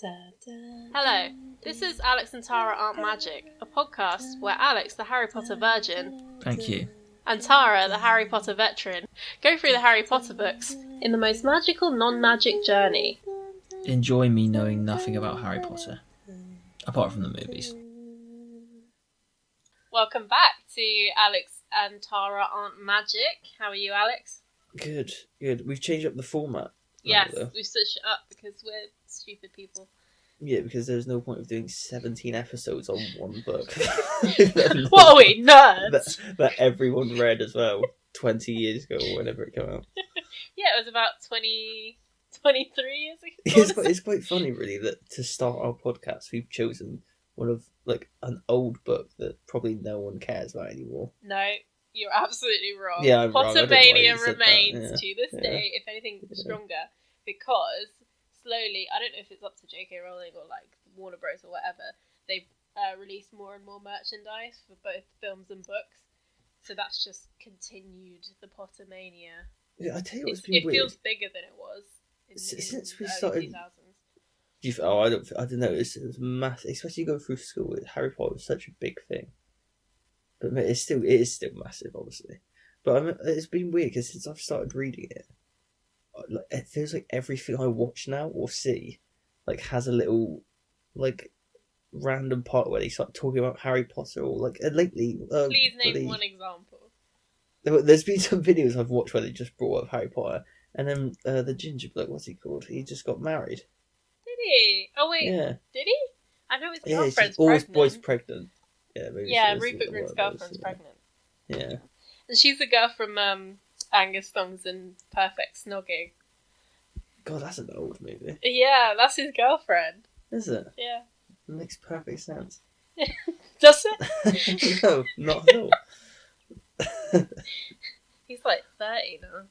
Hello, this is Alex and Tara Aren't Magic, a podcast where Alex, the Harry Potter virgin, Thank you. and Tara, the Harry Potter veteran, go through the Harry Potter books in the most magical non-magic journey. Enjoy me knowing nothing about Harry Potter, apart from the movies. Welcome back to Alex and Tara Aren't Magic. How are you, Alex? Good. We've changed up the format. Yes, we've switched it up because we're stupid people. Yeah, because there's no point of doing 17 episodes on one book. What are we, nerds? That everyone read as well 20 years ago or whenever it came out. Yeah, it was about 23 years ago. It's quite funny, really, that to start our podcast, we've chosen one of an old book that probably no one cares about anymore. No, you're absolutely wrong. Yeah, I'm wrong. Pottermania remains to this Yeah. day, if anything, stronger, because slowly, I don't know if it's up to J.K. Rowling or Warner Bros. Or whatever, they've released more and more merchandise for both films and books. So that's just continued the Pottermania. Yeah, I tell you what's been it weird. feels bigger than it was Since we early started. 2000s. I don't know. It was massive, especially going through school. Harry Potter was such a big thing, but it is still massive, obviously. But I mean, it's been weird because since I've started reading it, it feels like everything I watch now or see, has a little, random part where they start talking about Harry Potter or lately. Please name one example. There's been some videos I've watched where they just brought up Harry Potter, and then the ginger bloke, what's he called? He just got married. Did he? Oh wait, yeah. Did he? I know his Yeah, girlfriend's always pregnant. boy's pregnant. Yeah, Rupert Grint's girlfriend's pregnant. Yeah. And she's the girl from Angus Thongs and Perfect Snogging. God, that's an old movie. Yeah, that's his girlfriend. Is it? Yeah. It makes perfect sense. Does it? No, not at all. He's 30 now.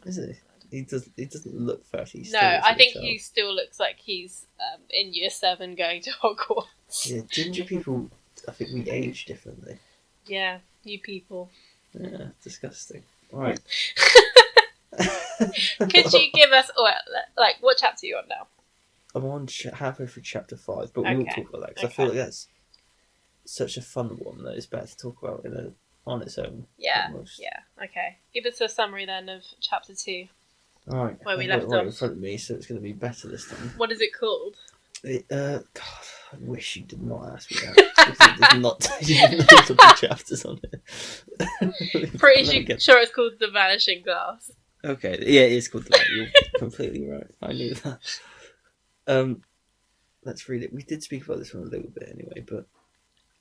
Is he? He doesn't look 30. No, I think he still looks like he's in year 7 going to Hogwarts. Yeah, ginger people, I think we age differently. Yeah, you people. Yeah, disgusting. Right. Could you give us, what chapter are you on now? I'm on halfway through chapter 5, but we will talk about that because I feel like that's such a fun one that it's better to talk about on its own. Yeah, okay. Give us a summary then of chapter 2. Alright, where we left off. Right in front of me, so it's going to be better this time. What is it called? God, I wish you did not ask me that. You didn't put the chapters on it. Pretty sure it's called The Vanishing Glass. Okay, yeah, it is called that. You're completely right. I knew that. Let's read it. We did speak about this one a little bit anyway, but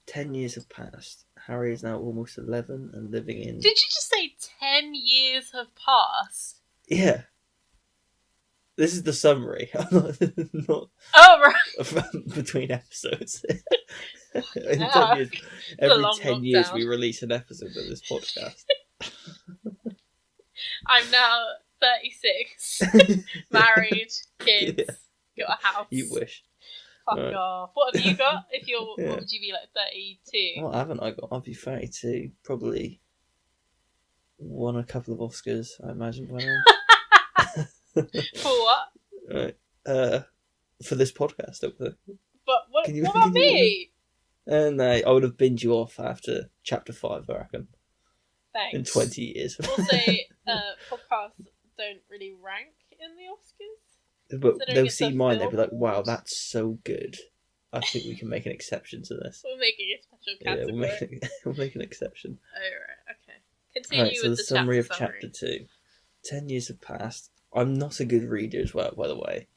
10 years have passed. Harry is now almost 11 and living in... Did you just say 10 years have passed? Yeah. This is the summary. Not oh, right. Between episodes. In 10 years, every 10 years lockdown. we release an episode of this podcast. I'm now 36, married, kids, got a house. You wish. Fuck right. off. What have you got? What would you be 32? What haven't I got? I'll be 32. Probably won a couple of Oscars, I imagine, by now. For what? Right. For this podcast, hopefully. But what about me? And I would have binned you off after chapter 5, I reckon. Thanks. In 20 years. Also, podcasts don't really rank in the Oscars. But they'll see mine, they'll be like, wow, that's so good. I think we can make an exception to this. We're making a special category. Yeah, we'll make an exception. Oh, right, okay. Continue with the summary of chapter 2. 10 years have passed. I'm not a good reader as well, by the way.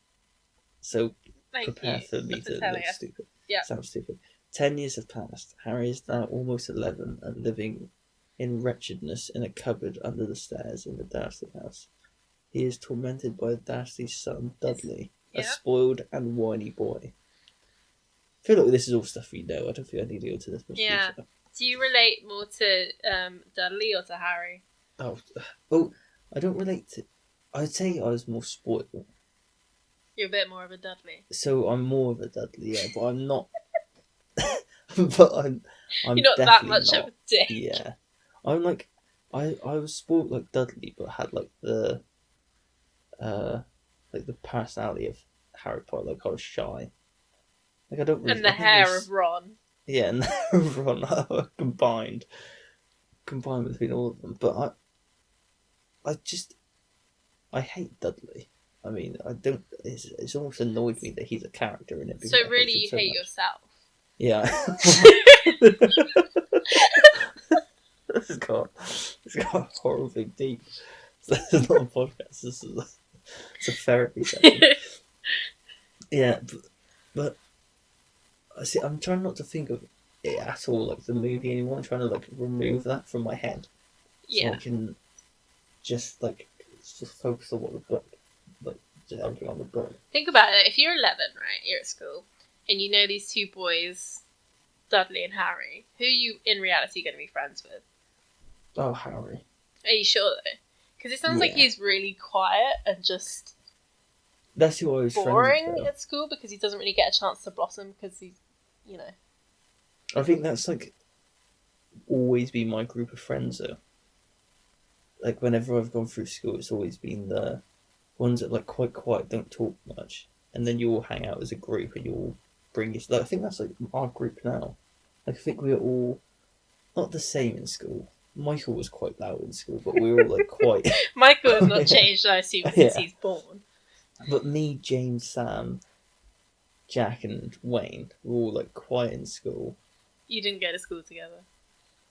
So prepare for me to look stupid. Yeah. Sound stupid. 10 years have passed. Harry is now almost 11 and living in wretchedness in a cupboard under the stairs in the Dursley house. He is tormented by Darcy's son, Dudley, a spoiled and whiny boy. I feel like this is all stuff we know. I don't think I need to go to this much detail. Do you relate more to Dudley or to Harry? Oh, I don't relate to... I'd say I was more spoiled. You're a bit more of a Dudley. So I'm more of a Dudley, yeah, but I'm not... but I'm You're not that much of a dick. Yeah. I'm I was spoiled like Dudley, but had the personality of Harry Potter. Like, I was shy. Like, I don't really. And the hair of Ron. Yeah, and the hair of Ron combined between all of them. But I hate Dudley. I mean, I don't. It's almost annoyed me that he's a character in it. So really, you hate yourself. Yeah. This has got horribly deep. This is not a podcast. It's a therapy session. Yeah, but I see. I'm trying not to think of it at all, like the movie anymore. I'm trying to like remove that from my head, so I can just focus on what the book, like just everything on the book. Think about it. If you're 11, right, you're at school, and you know these two boys, Dudley and Harry, who are you in reality going to be friends with? Oh, Harry. Are you sure though? Because it sounds like he's really quiet and just. That's who I was boring at school because he doesn't really get a chance to blossom because he's, you know. I think that's like always been my group of friends though. Like whenever I've gone through school, it's always been the ones that like quite quiet, don't talk much, and then you all hang out as a group and you all bring your. Like, I think that's like our group now. Like I think we're all not the same in school. Michael was quite loud in school, but we were all like quite. Michael has not changed, I assume, since he's born. But me, James, Sam, Jack, and Wayne were all like quiet in school. You didn't go to school together.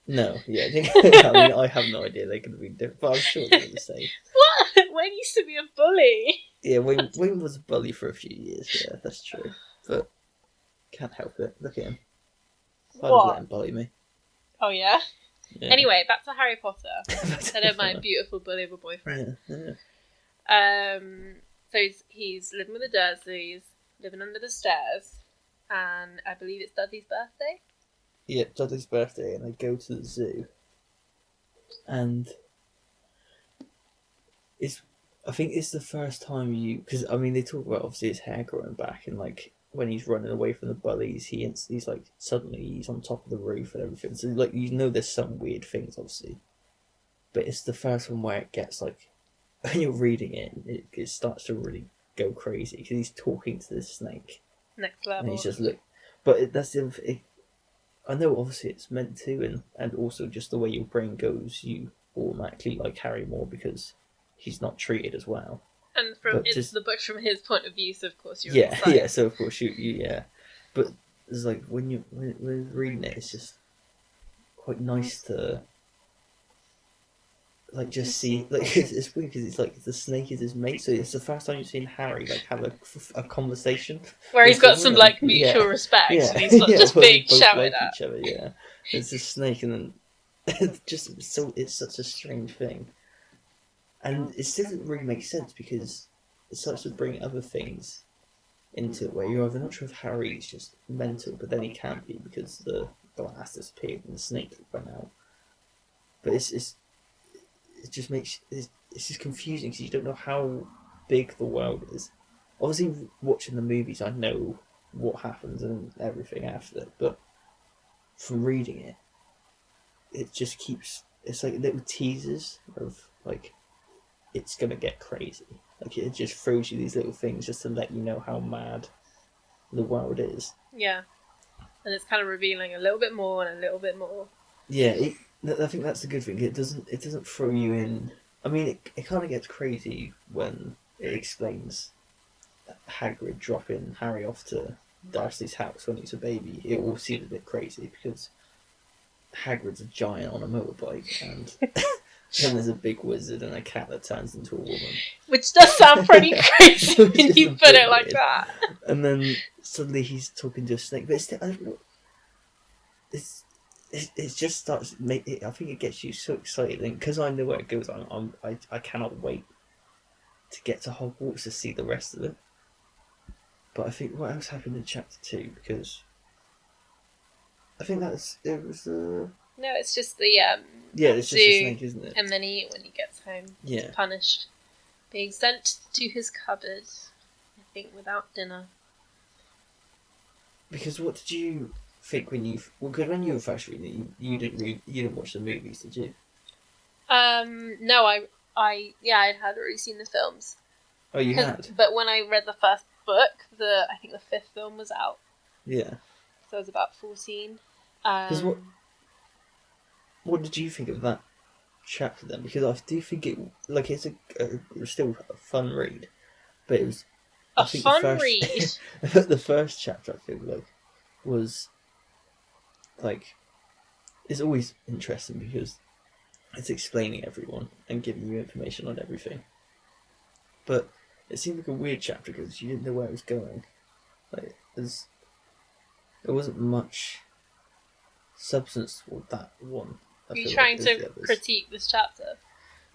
No, yeah, I mean, I have no idea. They could have been different, but I'm sure they were the same. What? Wayne used to be a bully. Yeah, Wayne was a bully for a few years. Yeah, that's true. But can't help it. Look at him. I'd have let him bully me. Oh yeah. Yeah. Anyway, back to Harry Potter. Instead of my beautiful bully of a boyfriend. Yeah. So he's living with the Dursleys, living under the stairs, and I believe it's Dudley's birthday. Yeah, Dudley's birthday, and they go to the zoo. And I think it's the first time because I mean they talk about obviously his hair growing back, and like when he's running away from the bullies, he's like suddenly he's on top of the roof and everything. So like there's some weird things obviously, but it's the first one where it gets like. When you're reading it, it starts to really go crazy because he's talking to this snake. Next level. And he's just but that's I know obviously it's meant to, and also just the way your brain goes, you automatically like Harry more because he's not treated as well. And the book from his point of view, so of course you're. Yeah. So of course you. But it's like when you're reading it, it's just quite nice to. Like just see, like it's weird because it's like the snake is his mate, so it's the first time you've seen Harry like have a conversation where he's got some like mutual respect, and he's not just being shouted at. Each other, yeah, it's a snake, and then it's such a strange thing, and it doesn't really make sense because it starts to bring other things into it where you're either not sure if Harry's just mental, but then he can't be because the glass disappeared and the snake went out, but it just makes it's just confusing because you don't know how big the world is. Obviously, watching the movies, I know what happens and everything after it, but from reading it, it just keeps. It's like little teasers of like it's gonna get crazy. Like it just throws you these little things just to let you know how mad the world is. Yeah, and it's kind of revealing a little bit more and a little bit more. Yeah. I think that's the good thing. It doesn't throw you in. I mean, it kind of gets crazy when it explains Hagrid dropping Harry off to Darcy's house when he's a baby. It all seems a bit crazy because Hagrid's a giant on a motorbike, and then there's a big wizard and a cat that turns into a woman. Which does sound pretty crazy when you put it like that. And then suddenly he's talking to a snake, but it just starts. I think it gets you so excited, and because I know where it goes, I cannot wait to get to Hogwarts to see the rest of it. But I think what else happened in chapter 2? Because I think it was. No, it's just the it's just a snake, isn't it? And then when he gets home, he's punished, being sent to his cupboard. I think without dinner. Because what did you think when you were first reading it, you didn't watch the movies, did you? No, I had already seen the films. Oh, you had. But when I read the first book, I think the 5th film was out. Yeah. So I was about 14. 'Cause what did you think of that chapter then? Because I do think it's still a fun read, but it was a fun read. The first chapter I feel like was like it's always interesting because it's explaining everyone and giving you information on everything. But it seemed like a weird chapter because you didn't know where it was going. Like there wasn't much substance toward that one. Are you trying to critique this chapter?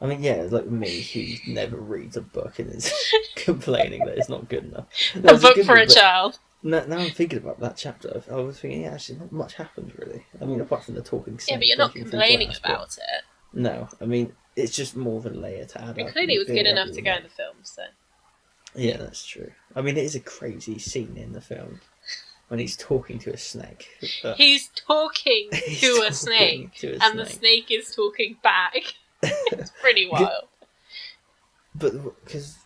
I mean, yeah, like me, who never reads a book and is complaining that it's not good enough. A book for a child. Now I'm thinking about that chapter. I was thinking, yeah, actually, not much happened really. I mean, apart from the talking. Yeah, but you're not complaining about it. No, I mean, it's just more of a layer to add. I mean, clearly, it was good enough to go in the film. So. Yeah, that's true. I mean, it is a crazy scene in the film when he's talking to a snake. He's talking to a snake, and the snake is talking back. It's pretty wild. But because,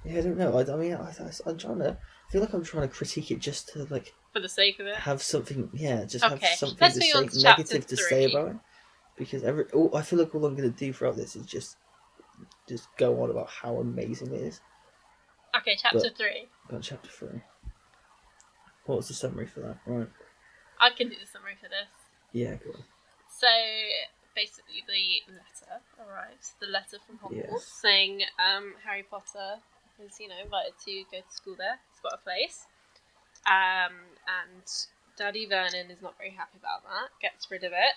yeah, I don't know. I mean, I'm trying to. I feel like I'm trying to critique it just to like. For the sake of it. Have something, yeah, just okay. have something Let's to say negative to say about it. Because I feel like all I'm going to do throughout this is just go on about how amazing it is. Okay, chapter 3. About chapter 3. What was the summary for that? Right. I can do the summary for this. Yeah, go on. So, basically the letter arrives. The letter from Hogwarts saying Harry Potter is, invited to go to school there. He's got a place. And Daddy Vernon is not very happy about that. Gets rid of it.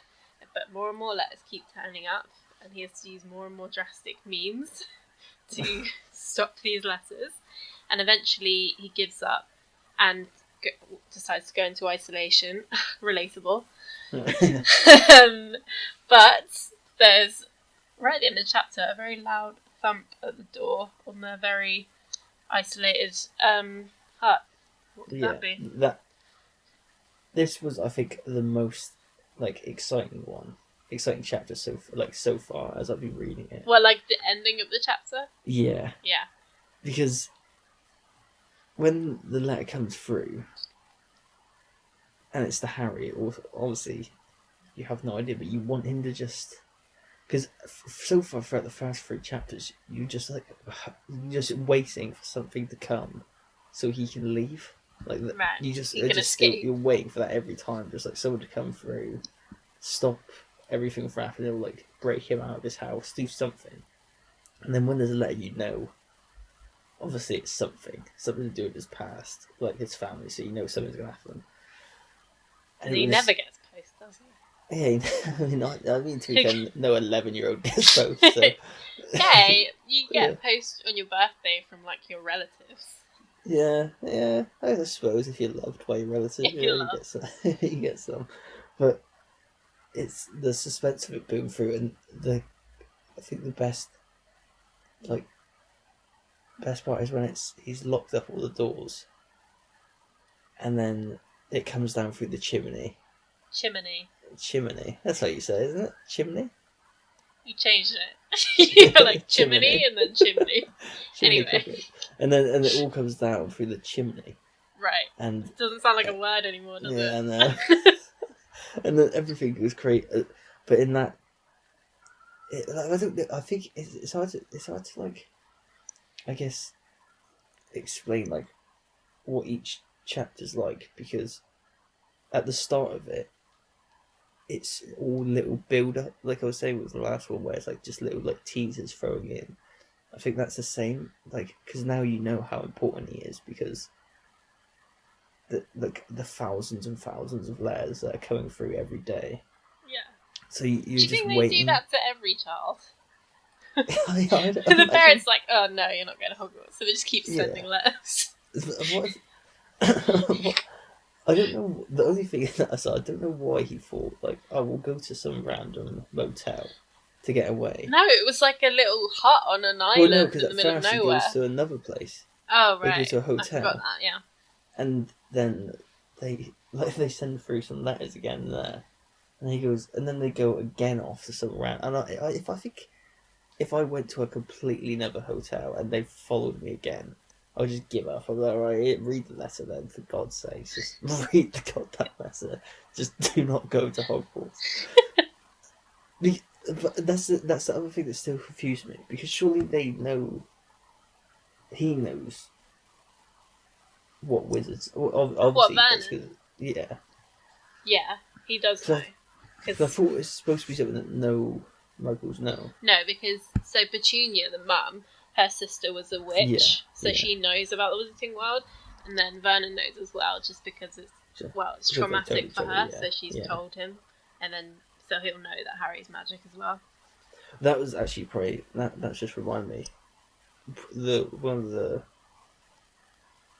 But more and more letters keep turning up. And he has to use more and more drastic means to stop these letters. And eventually he gives up and decides to go into isolation. Relatable. But there's, right at the end of the chapter, a very loud thump at the door on their very isolated hut. What would that be? This was, I think, the most exciting chapter so far as I've been reading it. Well, like the ending of the chapter? Yeah. Yeah. Because when the letter comes through, and it's to Harry, obviously you have no idea, but you want him to just... Because so far throughout the first 3 chapters, you're just waiting for something to come so he can leave. Like right. You just escape. You're waiting for that every time, just like someone to come through, stop everything from happening, like break him out of his house, do something. And then when there's a letter, obviously it's something to do with his past, like his family, so something's gonna happen. And he never gets post, does he? Yeah, I mean to be fair, no 11-year-old gets post. So. Okay, you get post on your birthday from like your relatives. Yeah, I suppose if you're loved by your relative, you get some. But it's the suspense of it boom through, and I think the best part is when he's locked up all the doors, and then it comes down through the chimney. Chimney. That's how you say it, isn't it? Chimney. You changed it. You're like chimney and then chimney. Anyway. And it all comes down through the chimney. Right. And it doesn't sound like a word anymore, does it? Yeah, and then everything was great, but in that, I think it's hard to like, I guess, explain like what each chapter's like, because at the start of it, it's all little build up, like I was saying with the last one, where it's like just little like teasers throwing in. I think that's the same, like, because now you know how important he is, because the thousands and thousands of letters that are coming through every day. Yeah. So you're do you just think they waiting. do that to every child? The parents like, oh no, you're not going to Hogwarts, so they just keep sending letters. I don't know. The only thing is that I don't know why he thought like, oh, we'll go to some random motel to get away. No, it was like a little hut on an island in the middle of nowhere. He goes to another place. Oh right, they go to a hotel. I forgot that. Yeah. And then they send through some letters again there, and he goes, and then they go again off to some random. And if I went to a completely another hotel and they followed me again, I'll just give up. I'm like, right, read the letter then, for God's sake. Just read the goddamn letter. Just do not go to Hogwarts. But that's the other thing that still confused me, because surely they know. He knows what wizards. Well, obviously, What, he does, Vernon? yeah. Yeah, he does know. I thought it was supposed to be something that no muggles know. No, because so Petunia, the mum, her sister was a witch, so she knows about the wizarding world, and then Vernon knows as well, just because it's traumatic for her, so she's told him, and then so he'll know that Harry's magic as well. That was actually probably that just reminded me. One of the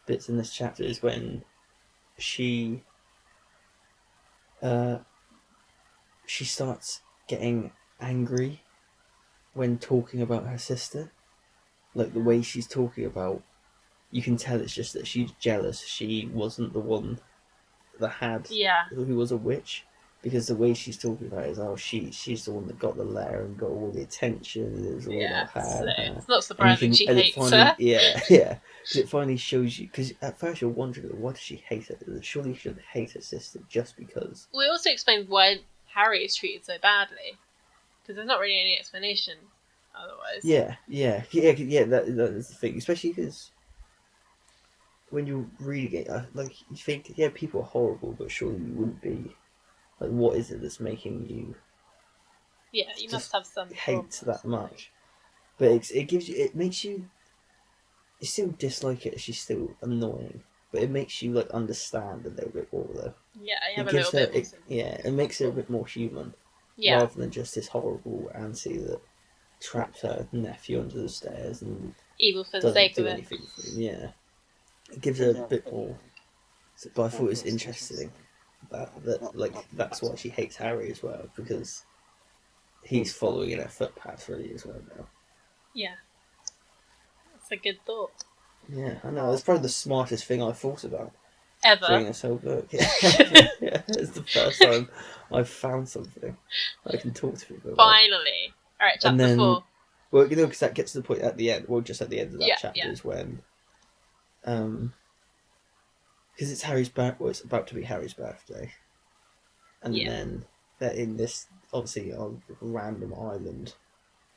bits in this chapter is when she starts getting angry when talking about her sister. Like, the way she's talking about, you can tell it's just that she's jealous she wasn't the one that had, who was a witch, because the way she's talking about it is, she's the one that got the letter and got all the attention, and it was all about her. So it's not surprising she hates her. Yeah, because it finally shows you, because at first you're wondering, why does she hate her? Surely she shouldn't hate her sister just because. We also explained why Harry is treated so badly, because there's not really any explanation otherwise. Yeah, that is the thing, especially because when you're reading it, like, you think, people are horrible, but surely you wouldn't be. Like, what is it that's making you? Yeah, you must have some hate that much. But it makes you. You still dislike it. She's still annoying, but it makes you, like, understand a little bit more, though. Yeah, I have a little bit more. It makes her a bit more human. Yeah. Rather than just this horrible auntie that traps her nephew under the stairs and evil for the sake of it. Anything for him. Yeah, it gives her a bit more. But I thought it was interesting that like, that's why she hates Harry as well, because he's following in her footpaths really as well now. Yeah, that's a good thought. Yeah, I know. It's probably the smartest thing I've thought about ever during this whole book. Yeah, it's the first time I've found something I can talk to people about. Finally. All right, chapter 4. Well, because that gets to the point at the end. Well, just at the end of that chapter is when, because it's it's about to be Harry's birthday, and then they're in this, obviously, on a random island.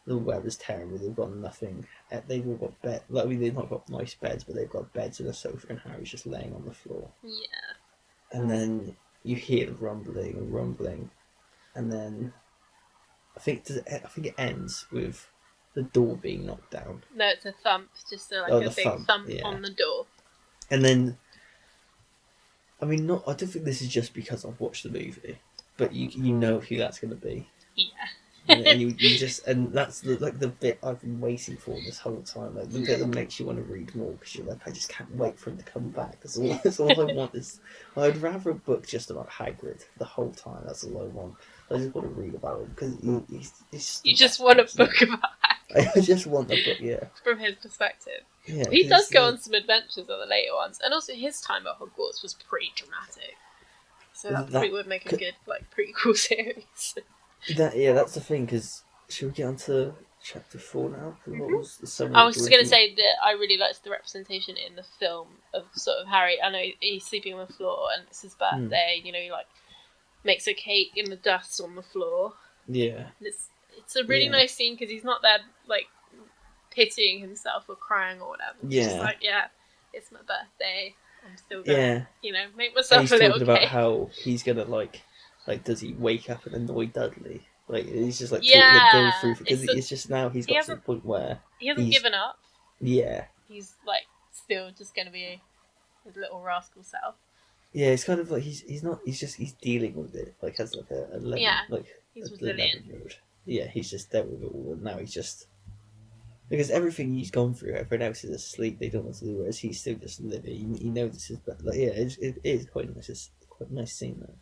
The weather's terrible. They've got nothing. They've all got bed. Like, I mean, they've not got nice beds, but they've got beds and a sofa, and Harry's just laying on the floor. Yeah. And then you hear the rumbling, and then I think it ends with the door being knocked down. No, it's a thump, just a big thump on the door. And then, I mean, I don't think this is just because I've watched the movie, but you know who that's going to be. Yeah. And you just, and that's the bit I've been waiting for this whole time. Like, the bit that makes you want to read more, because you're like, I just can't wait for him to come back. That's all I want is. I'd rather a book just about Hagrid the whole time. That's all I want. I just want to read about him, because he's you just want a book about Hagrid. I just want a book, yeah. From his perspective. Yeah, he does go on some adventures on the later ones, and also his time at Hogwarts was pretty dramatic. So that probably would make a good prequel series. That's the thing, because should we get on to chapter 4 now? What was the summary? I was just going to say that I really liked the representation in the film of sort of Harry. I know he's sleeping on the floor and it's his birthday. You know, he makes a cake in the dust on the floor. Yeah. And it's a really nice scene, because he's not there pitying himself or crying or whatever. He's just it's my birthday. I'm still gonna make myself a little cake. He's talking about how he's gonna does he wake up and annoy Dudley? Like, he's just going through, because it's just now he's got to the point where he hasn't given up. Yeah. He's still just gonna be his little rascal self. Yeah, it's kind of like he's dealing with it, as a level, he's resilient. Yeah, he's just dealt with it all, and now he's just, because everything he's gone through, everyone else is asleep, they don't know what to do, whereas he's still just living. He notices, but it is quite nice. It's quite a nice scene though.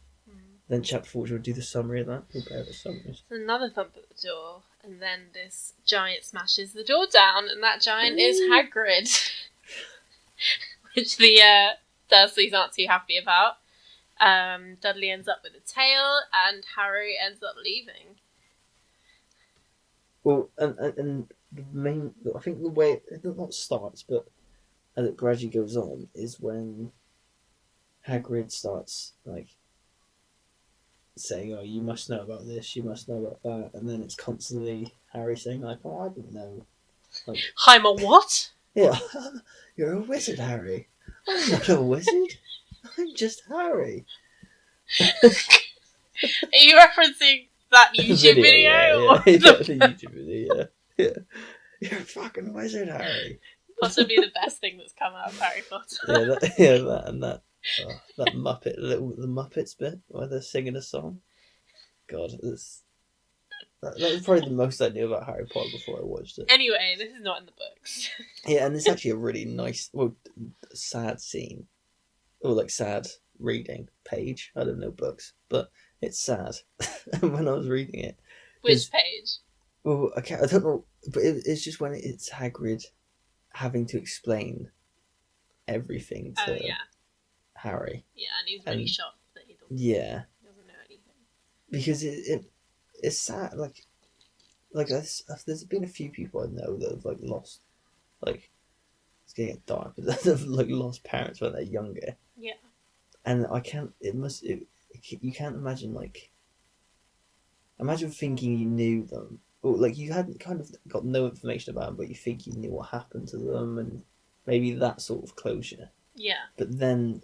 Then chapter 4, we'll do the summary of that. We'll bear the summaries. Another thump at the door, and then this giant smashes the door down, and that giant is Hagrid, which the Dursleys aren't too happy about. Dudley ends up with a tail, and Harry ends up leaving. Well, and the main, I think the way it not starts, but as it gradually goes on, is when Hagrid starts like saying, "Oh, you must know about this, you must know about that," and then it's constantly Harry saying, like, "Oh, I didn't know." Like, I'm a what? yeah, you're a wizard, Harry. I'm not a wizard. I'm just Harry. Are you referencing that YouTube video? Yeah, the YouTube video, yeah. You're a fucking wizard, Harry. Possibly the best thing that's come out of Harry Potter. that and that. That Muppet, the Muppets bit where they're singing a song. God, that was probably the most I knew about Harry Potter before I watched it. Anyway, this is not in the books. Yeah, and it's actually a really nice, sad scene, or like sad reading page. I don't know books, but it's sad. When I was reading it, Which page? well, I don't know, but it's just when it's Hagrid having to explain everything to Harry. Yeah, and he's really shocked that he doesn't know anything. Because it's sad. Like there's been a few people I know that have like lost, like it's gonna get dark, but that have like lost parents when they're younger. Yeah. And I can't. You can't imagine imagine thinking you knew them, or like you hadn't kind of got no information about them, but you think you knew what happened to them, and maybe that sort of closure. Yeah. But then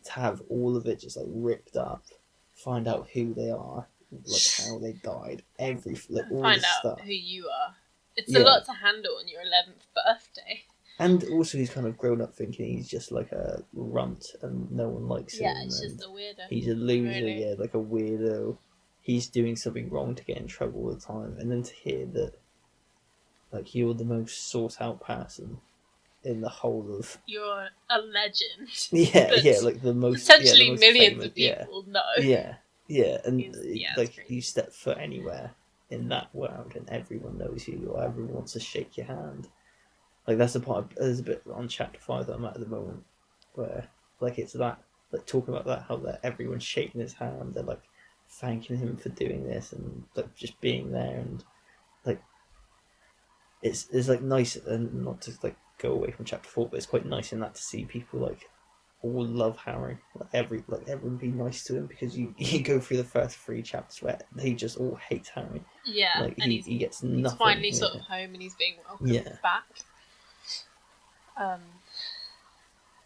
to have all of it just like ripped up, find out who they are, like how they died, all find this out stuff. who you are. It's a lot to handle on your 11th birthday. And also he's kind of grown up thinking he's just like a runt and no one likes him. Yeah, he's just a weirdo. He's a loser, really. like a weirdo. He's doing something wrong to get in trouble all the time. And then to hear that like you're the most sought out person in the whole of... You're a legend. Yeah, like the most... Potentially the most millions famous, of people know. Yeah, and like you step foot anywhere in that world and everyone knows who you are, everyone wants to shake your hand. Like that's the part, there's a bit on chapter 5 that I'm at the moment where like it's that, like talking about that, how everyone's shaking his hand, they're like thanking him for doing this and like just being there, and like it's like nice, and not to like go away from chapter 4, but it's quite nice in that to see people like all love Harry, everyone be nice to him, because you go through the first 3 chapters where they just all hate Harry. Yeah, like and he gets nothing. He's finally sort of home and he's being welcomed back.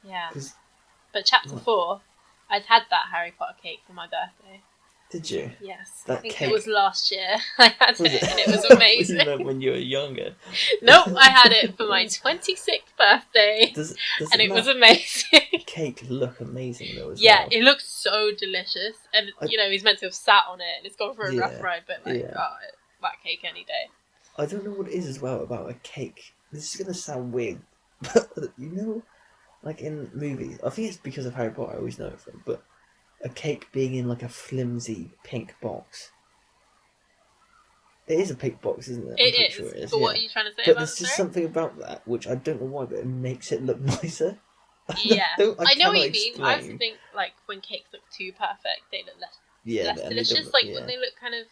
Yeah. But chapter 4, I'd had that Harry Potter cake for my birthday. Did you? Yes. That I think cake... it was last year. I had it and it was amazing. You meant when you were younger? Nope, I had it for my 26th birthday. Does and it was amazing. Cake look amazing though as well. Yeah, it looks so delicious. And, he's meant to have sat on it and it's gone for a rough ride, but that cake any day. I don't know what it is as well about a cake. This is going to sound weird, but like in movies, I think it's because of Harry Potter, I always know it from, but a cake being in like a flimsy pink box. It is a pink box, isn't it? It is. Sure it is. But what are you trying to say about it? But there's just something about that, which I don't know why, but it makes it look nicer. Yeah. I know what you mean. I also think like when cakes look too perfect, they look less delicious. Like when they look kind of,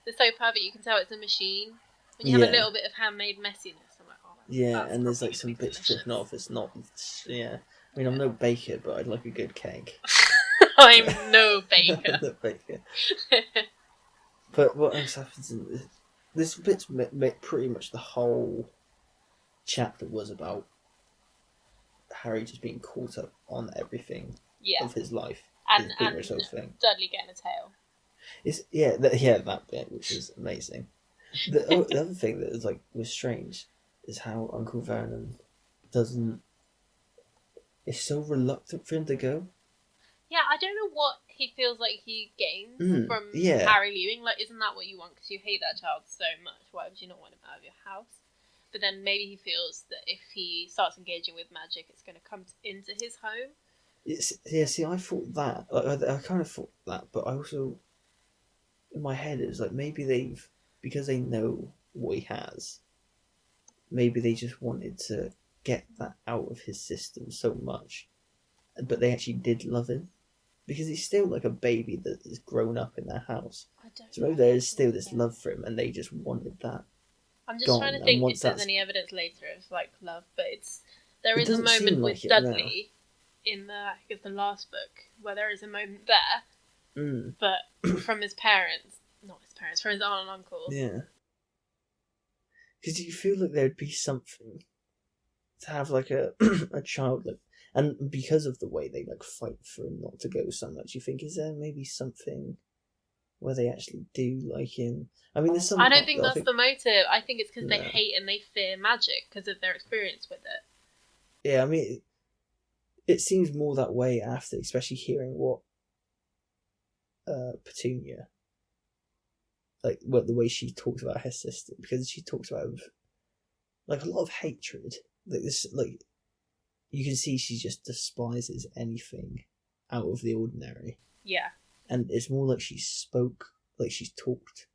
they're so perfect, you can tell it's a machine. When you have a little bit of handmade messiness, I'm like, oh, that's and there's like some bits dripping off. It's not. I mean, I'm no baker, but I'd like a good cake. I'm no baker. I'm no baker. But what else happens in this bit's pretty much the whole chapter was about Harry just being caught up on everything of his life. And Dudley getting a tail. That bit, which is amazing. The other thing that was strange is how Uncle Vernon is so reluctant for him to go. Yeah, I don't know what he feels like he gains from Harry leaving. Like, isn't that what you want? Because you hate that child so much. Why would you not want him out of your house? But then maybe he feels that if he starts engaging with magic, it's going to come into his home. See, I thought that. I kind of thought that, but I also, in my head, it was like maybe because they know what he has, maybe they just wanted to get that out of his system so much, but they actually did love him. Because he's still like a baby that has grown up in their house. So maybe there is still this love for him, and they just wanted that. I'm just trying to think if there's any evidence later of like love, but it's There It is a doesn't seem moment like with it now. Dudley in the, I think it's the last book, where there is a moment there, but from his parents, not his parents, from his aunt and uncle. Yeah. Because you feel like there'd be something to have like a a child like, and because of the way they like fight for him not to go so much, you think is there maybe something where they actually do like him? I mean, there's some. I don't think that's the motive. I think it's because they No. hate and they fear magic because of their experience with it. Yeah, I mean, it seems more that way after, especially hearing what Petunia, like what the way she talks about her sister, because she talks about like a lot of hatred. Like this, like you can see she just despises anything out of the ordinary. Yeah. And it's more like she's talked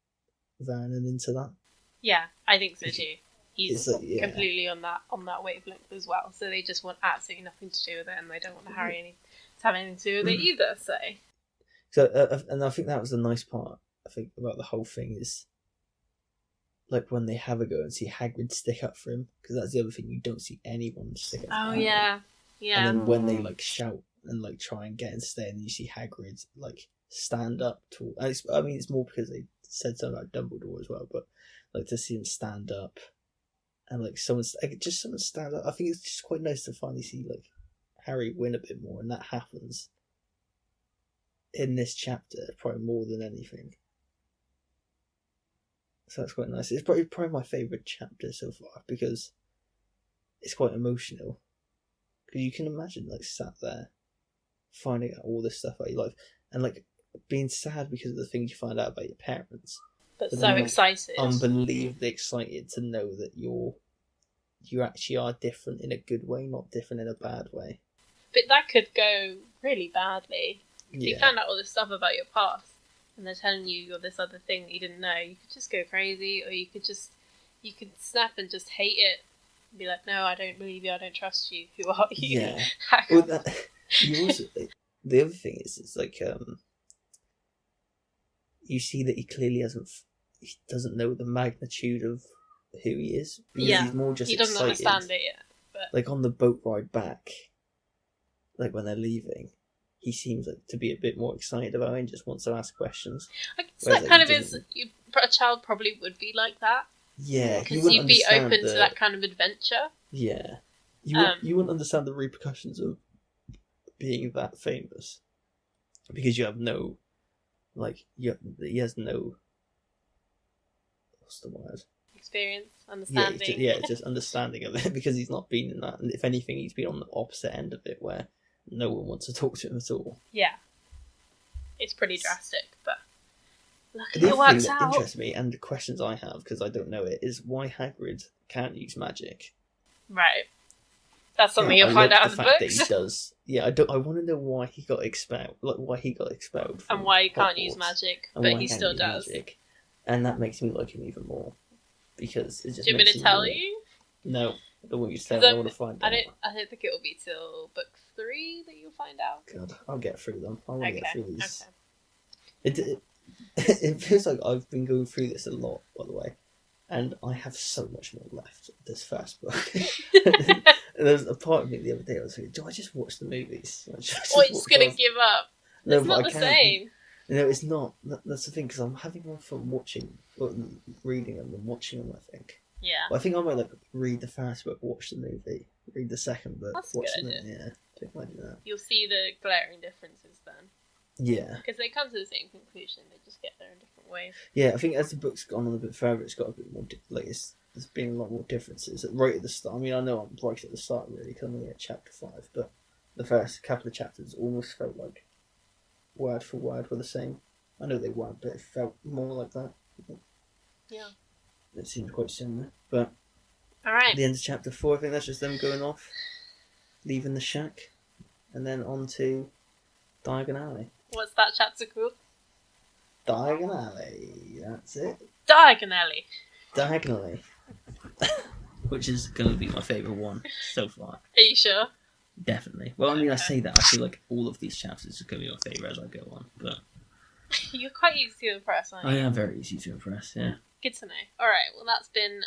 Vernon into that. Yeah, I think so too. He's like, yeah. completely on that wavelength as well. So they just want absolutely nothing to do with it, and they don't want to have anything to do with it either. So, and I think that was the nice part. I think about the whole thing is, like when they have a go and see Hagrid stick up for him, because that's the other thing, you don't see anyone stick up. Oh for Hagrid. yeah. And then when they like shout and like try and get him to stay, and you see Hagrid like stand up to. I mean, it's more because they said something about Dumbledore as well, but like to see him stand up and like someone stand up. I think it's just quite nice to finally see like Harry win a bit more, and that happens in this chapter probably more than anything. So that's quite nice. It's probably my favourite chapter so far because it's quite emotional. Because you can imagine like sat there finding out all this stuff about your life and like being sad because of the things you find out about your parents. But so then, excited. Unbelievably excited to know that you actually are different in a good way, not different in a bad way. But that could go really badly. If Yeah. you found out all this stuff about your past and they're telling you you're this other thing that you didn't know, you could just go crazy, or you could snap and just hate it and be like, no, I don't believe you, I don't trust you, who are you? Yeah. Well, you also, the other thing is, it's like you see that he clearly doesn't know the magnitude of who he is. Yeah, he's more just he doesn't excited. understand it yet. But like on the boat ride back, like when they're leaving, he seems like to be a bit more excited about it and just wants to ask questions. I guess that kind of is. A child probably would be like that. Yeah, because you'd be open to that kind of adventure. Yeah, you wouldn't understand the repercussions of being that famous because you have no, like, he has no. What's the word? Experience, understanding. Yeah, just understanding of it because he's not been in that, and if anything, he's been on the opposite end of it where no one wants to talk to him at all. Yeah, it's pretty drastic, but luckily the it other thing works that out. interests me, and the questions I have because I don't know it, is why Hagrid can't use magic. Right, that's something you'll find out in the fact books. That he does. Yeah, I want to know why he got expelled. Like why he got expelled. And why he can't Hogwarts, use magic, but he still does. Magic. And that makes me like him even more because it just. Do you want me to tell you? No, I don't want you to tell me. I want to find out. I don't think it will be till book 3 that you'll find out. God, I'll get through them. I want to get through these. Okay. It feels like I've been going through this a lot, by the way, and I have so much more left of this first book. And there was a part of me the other day I was thinking, do I just watch the movies? Or it's going to give up. No, it's not the same. No, it's not. That's the thing, because I'm having more fun reading them than watching them, I think. Yeah. Well, I think I might like read the first book, watch the movie, read the second book, watch the movie. Yeah, I think I might do that. You'll see the glaring differences then. Yeah. Because they come to the same conclusion, they just get there in different ways. Yeah, I think as the book's gone on a bit further, it's got a bit more, there's been a lot more differences. Right at the start, I mean, I know I'm right at the start, really, because I'm only at chapter 5, but the first couple of chapters almost felt like word for word were the same. I know they weren't, but it felt more like that. Yeah. It seemed quite similar, but alright. At the end of chapter 4, I think that's just them going off, leaving the shack, and then on to Diagon Alley. What's that chapter called? Diagon Alley, that's it. Diagon Alley. Diagonally. Which is going to be my favourite one so far. Are you sure? Definitely. Well, I mean, I say that. I feel like all of these chapters are going to be my favourite as I go on. But you're quite easy to impress, aren't you? I am very easy to impress, yeah. Good to know. Alright, well that's been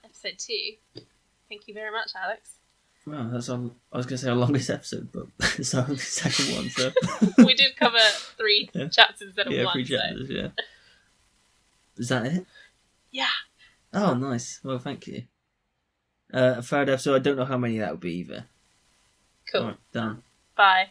episode 2. Thank you very much, Alex. Wow, that's our, I was going to say our longest episode, but it's our second one, so... We did cover 3 chapters instead of 1. 3 chapters, yeah. Is that it? Yeah. Oh, nice. Well, thank you. A third episode, I don't know how many that would be either. Cool. Alright, done. Bye.